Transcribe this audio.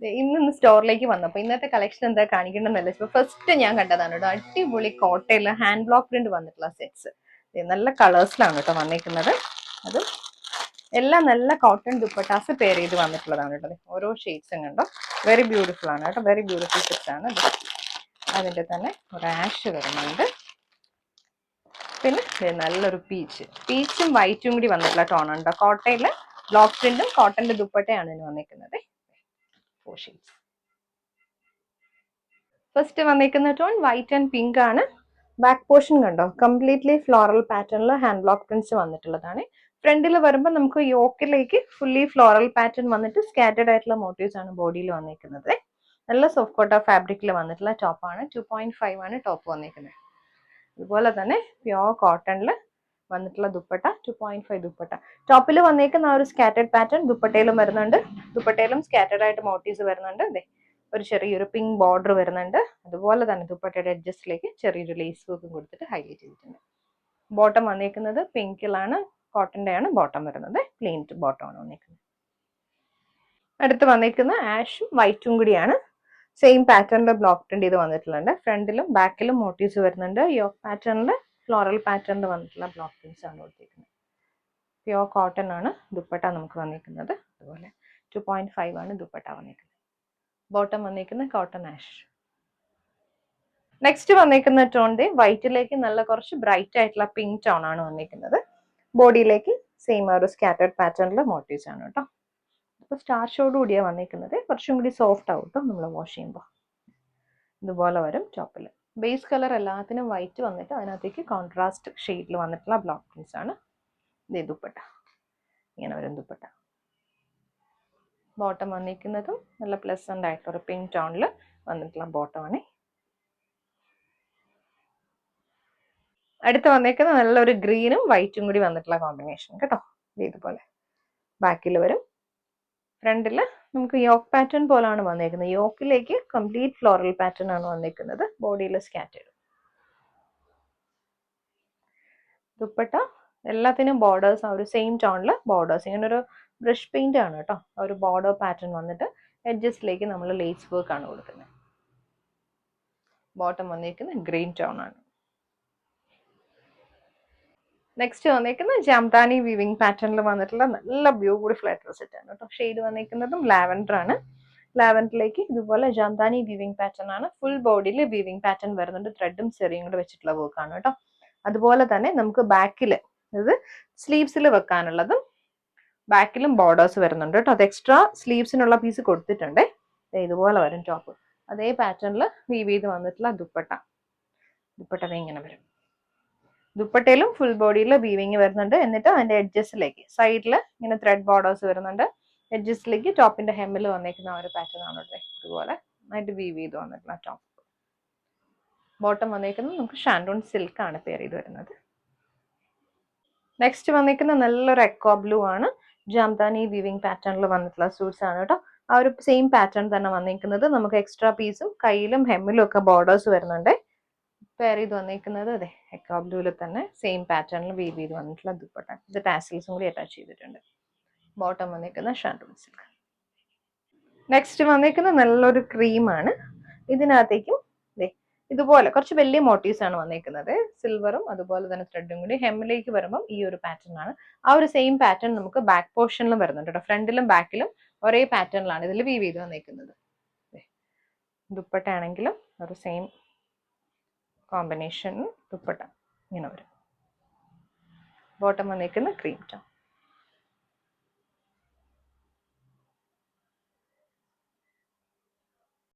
ഇന്ന് സ്റ്റോറിലേക്ക് വന്നപ്പോൾ ഇന്നത്തെ കളക്ഷൻ എന്താ കാണിക്കണമെന്നല്ല, ഇപ്പൊ ഫസ്റ്റ് ഞാൻ കണ്ടതാണ് കേട്ടോ. അടിപൊളി കോട്ടയിൽ ഹാൻഡ് ബ്ലോക്ക് പ്രിന്റ് വന്നിട്ടുള്ള സെറ്റ്സ്. നല്ല കളേഴ്സിലാണ് കേട്ടോ വന്നിരിക്കുന്നത്. അതും എല്ലാം നല്ല കോട്ടൺ ദുപ്പട്ടാസ് പെയർ ചെയ്ത് വന്നിട്ടുള്ളതാണ് കേട്ടോ. ഓരോ ഷെയ്ഡ്സും കണ്ടോ, വെരി ബ്യൂട്ടിഫുൾ ആണ് കേട്ടോ. വെരി ബ്യൂട്ടിഫുൾ സെറ്റ്സ് ആണ്. അതിന്റെ തന്നെ ഒരു ആഷ് വരുന്നുണ്ട്. പിന്നെ നല്ലൊരു പീച്ചും വൈറ്റും കൂടി വന്നിട്ടുള്ള ടോൺ ഉണ്ട്. കോട്ടയില് ബ്ലോക്ക് പ്രിന്റും കോട്ടന്റെ ദുപ്പട്ടയാണ് ഇതിന് വന്നിരിക്കുന്നത്. ഫസ്റ്റ് വന്നിരിക്കുന്ന ടോൺ വൈറ്റ് ആൻഡ് പിങ്ക് ആണ്. ബാക്ക് പോർഷൻ കണ്ടോ, കംപ്ലീറ്റ്ലി ഫ്ലോറൽ പാറ്റേണിൽ ഹാൻഡ് ബ്ലോക്ക് പ്രിന്റ്സ് വന്നിട്ടുള്ളതാണ്. ഫ്രണ്ടിൽ വരുമ്പോൾ നമുക്ക് യോക്കിലേക്ക് ഫുള്ളി ഫ്ലോറൽ പാറ്റേൺ വന്നിട്ട് സ്കാറ്റേഡ് ആയിട്ടുള്ള മോട്ടീവ്സ് ആണ് ബോഡിയിൽ വന്നിരിക്കുന്നത്. നല്ല സോഫ്റ്റ് കോട്ട ഫാബ്രിക്കിൽ വന്നിട്ടുള്ള ടോപ്പാണ്. 2.5 ആണ് ടോപ്പ് വന്നിരിക്കുന്നത്. അതുപോലെ തന്നെ പ്യോർ കോട്ടണിൽ വന്നിട്ടുള്ള ദുപ്പട്ട 2.5 ദുപ്പട്ട. ടോപ്പിൽ വന്നേക്കുന്ന ആ ഒരു സ്കാറ്റേഡ് പാറ്റേൺ ദുപ്പട്ടയിലും വരുന്നുണ്ട്. ദുപ്പട്ടയിലും സ്കാറ്റേഡ് ആയിട്ട് മോട്ടീവ്സ് വരുന്നുണ്ട്. അതെ, ഒരു ചെറിയൊരു പിങ്ക് ബോർഡർ വരുന്നുണ്ട്. അതുപോലെ തന്നെ ദുപ്പട്ടയുടെ എഡ്ജസ്റ്റിലേക്ക് ചെറിയൊരു ലേസ് വർക്കും കൊടുത്തിട്ട് ഹൈലൈറ്റ് ചെയ്തിട്ടുണ്ട്. ബോട്ടം വന്നേക്കുന്നത് പിങ്കിലാണ്, കോട്ടന്റെ ആണ് ബോട്ടം വരുന്നത്. പ്ലെയിൻ ബോട്ടം ആണ് വന്നേക്കുന്നത്. അടുത്ത് വന്നേക്കുന്ന ആഷും വൈറ്റും കൂടിയാണ്. സെയിം പാറ്റേണിൽ ബ്ലോക്ക് പ്രിന്റ് ചെയ്ത് വന്നിട്ടുണ്ട്. ഫ്രണ്ടിലും ബാക്കിലും മോട്ടീവ്സ് വരുന്നുണ്ട്. യോക്ക് പാറ്റേണിൽ ഫ്ലോറൽ പാറ്റേണിൽ വന്നിട്ടുള്ള ബ്ലോക്ക് പ്രിന്റ്സ് ആണ് കൊടുത്തിരിക്കുന്നത്. പ്യോർ കോട്ടൺ ആണ് ദുപ്പട്ട നമുക്ക് വന്നിരിക്കുന്നത്. അതുപോലെ 2.5 ആണ് ദുപ്പട്ട വന്നിരിക്കുന്നത്. ബോട്ടം വന്നിരിക്കുന്നത് കോട്ടൺ ആഷ്. നെക്സ്റ്റ് വന്നിരിക്കുന്ന ടോണിന്റെ വൈറ്റിലേക്ക് നല്ല കുറച്ച് ബ്രൈറ്റ് ആയിട്ടുള്ള പിങ്ക് ടോൺ ആണ് വന്നിരിക്കുന്നത്. ബോഡിയിലേക്ക് സെയിം ഒരു സ്കാറ്റേഡ് പാറ്റേണിൽ മോട്ടീവ്സ് ആണ് കേട്ടോ. അപ്പോൾ സ്റ്റാർ ഷോഡ് കൂടിയാണ് വന്നിരിക്കുന്നത്. കുറച്ചും കൂടി സോഫ്റ്റ് ആവും കേട്ടോ നമ്മൾ വാഷ് ചെയ്യുമ്പോൾ. ഇതുപോലെ വരും ടോപ്പിൽ. ബേസ് കളർ എല്ലാത്തിനും വൈറ്റ് വന്നിട്ട് അതിനകത്തേക്ക് കോൺട്രാസ്റ്റ് ഷെയ്ഡിൽ വന്നിട്ടുള്ള ബ്ലോക്ക് പ്രിന്റ്സ് ആണ്. ഇത് ദുപ്പട്ട ഇങ്ങനെ വരും ദുപ്പട്ട. ബോട്ടം വന്നിരിക്കുന്നതും നല്ല പ്ലസന്റ് ആയിട്ടുള്ള ഒരു പിങ്ക് ടോണിൽ വന്നിട്ടുള്ള ബോട്ടമാണ്. അടുത്ത് വന്നേക്കുന്നത് നല്ലൊരു ഗ്രീനും വൈറ്റും കൂടി വന്നിട്ടുള്ള കോമ്പിനേഷൻ കേട്ടോ. ഇതുപോലെ ബാക്കിൽ വരും. ഫ്രണ്ടിൽ നമുക്ക് യോക്ക് പാറ്റേൺ പോലാണ് വന്നേക്കുന്നത്. യോക്കിലേക്ക് കംപ്ലീറ്റ് ഫ്ലോറൽ പാറ്റേൺ ആണ് വന്നേക്കുന്നത്. ബോഡിയിൽ സ്കാറ്റേഡ്. ദുപ്പട്ട എല്ലാത്തിനും ബോർഡേഴ്സ് ആ ഒരു സെയിം ടോണിൽ ബോർഡേഴ്സ്, ഇങ്ങനെ ഒരു ബ്രഷ് പെയിന്റ് ആണ് കേട്ടോ. ആ ഒരു ബോർഡർ പാറ്റേൺ വന്നിട്ട് എഡ്ജസ്റ്റിലേക്ക് നമ്മൾ ലേസ് വർക്ക് ആണ് കൊടുക്കുന്നത്. ബോട്ടം വന്നിരിക്കുന്നത് ഗ്രീൻ ടോൺ ആണ്. നെക്സ്റ്റ് വന്നിരിക്കുന്നത് ജാംതാനി വീവിംഗ് പാറ്റേണിൽ വന്നിട്ടുള്ള നല്ല ബ്യൂട്ടിഫുൾ ആയിട്ടുള്ള സെറ്റ് ആണ് കേട്ടോ. ഷെയ്ഡ് വന്നിരിക്കുന്നതും ലാവൻഡർ ആണ്. ലാവൻഡറിലേക്ക് ഇതുപോലെ ജാംതാനി വീവിംഗ് പാറ്റേൺ ആണ്. ഫുൾ ബോഡിയിൽ വീവിംഗ് പാറ്റേൺ വരുന്നുണ്ട്. ത്രെഡും ചെറിയും കൂടെ വെച്ചിട്ടുള്ള വർക്ക് ആണ് കേട്ടോ. അതുപോലെ തന്നെ നമുക്ക് ബാക്കിൽ, അതായത് സ്ലീവ്സിൽ വെക്കാനുള്ളതും ബാക്കിലും ബോർഡേഴ്സ് വരുന്നുണ്ട് കേട്ടോ. അത് എക്സ്ട്രാ സ്ലീവ്സിനുള്ള പീസ് കൊടുത്തിട്ടുണ്ട്. ഇതുപോലെ വരും ടോപ്പ്. അതേ പാറ്റേണിൽ വീവ് ചെയ്ത് വന്നിട്ടുള്ള ദുപ്പട്ട. ദുപ്പട്ട ഇങ്ങനെ വരും. ദുപ്പട്ടയിലും ഫുൾ ബോഡിയിൽ വീവിങ് വരുന്നുണ്ട്. എന്നിട്ട് അതിന്റെ എഡ്ജസ്റ്റിലേക്ക് സൈഡിൽ ഇങ്ങനെ ത്രെഡ് ബോർഡേഴ്സ് വരുന്നുണ്ട്. എഡ്ജസ്റ്റിലേക്ക് ടോപ്പിന്റെ ഹെമ്മിൽ വന്നേക്കുന്ന ഒരു പാറ്റേൺ ആണ് ഇവിടെ. ഇതുപോലെ ആയിട്ട് വീവ് ചെയ്ത് വന്നിട്ടുള്ള ടോപ്പ്. ബോട്ടം വന്നേക്കുന്നത് നമുക്ക് ഷാൻഡോൺ സിൽക്ക് ആണ് പെയർ ചെയ്ത് വരുന്നത്. നെക്സ്റ്റ് വന്നിരിക്കുന്ന നല്ലൊരു എക്കോ ബ്ലൂ ആണ്. ജാംതാനി വീവിംഗ് പാറ്റേണിൽ വന്നിട്ടുള്ള സൂട്ട്സ് ആണ് കേട്ടോ. ആ ഒരു സെയിം പാറ്റേൺ തന്നെ വന്നിരിക്കുന്നത്. നമുക്ക് എക്സ്ട്രാ പീസും കയ്യിലും ഹെമ്മിലും ഒക്കെ ബോർഡേഴ്സ് വരുന്നുണ്ട്. പെയർ ചെയ്ത് വന്നിരിക്കുന്നത് അതെ എക്കോ ബ്ലൂവിൽ തന്നെ സെയിം പാറ്റേണിൽ വീവ് ചെയ്ത് വന്നിട്ടുള്ള ദുപ്പട്ട. ഇത് ടാസിൽസും കൂടി അറ്റാച്ച് ചെയ്തിട്ടുണ്ട്. ബോട്ടം വന്നിരിക്കുന്ന ഷാൻഡോൺ സിൽക്ക്. നെക്സ്റ്റ് വന്നിരിക്കുന്നത് നല്ലൊരു ക്രീമാണ്. ഇതിനകത്തേക്കും ഇതുപോലെ കുറച്ച് വലിയ മോട്ടീവ്സ് ആണ് വന്നിരിക്കുന്നത്. സിൽവറും അതുപോലെ തന്നെ ത്രെഡും കൂടി. ഹെമ്മിലേക്ക് വരുമ്പം ഈ ഒരു പാറ്റേൺ ആണ്. ആ ഒരു സെയിം പാറ്റേൺ നമുക്ക് ബാക്ക് പോർഷനിലും വരുന്നുണ്ട് കേട്ടോ. ഫ്രണ്ടിലും ബാക്കിലും ഒരേ പാറ്റേണിലാണ് ഇതിൽ വീവ് ചെയ്ത് വന്നിരിക്കുന്നത്. ദുപ്പട്ട ആണെങ്കിലും ഒരു സെയിം കോമ്പിനേഷൻ ദുപ്പട്ട ഇങ്ങനെ വരും. ബോട്ടം വന്നിരിക്കുന്ന ക്രീം ടോൺ.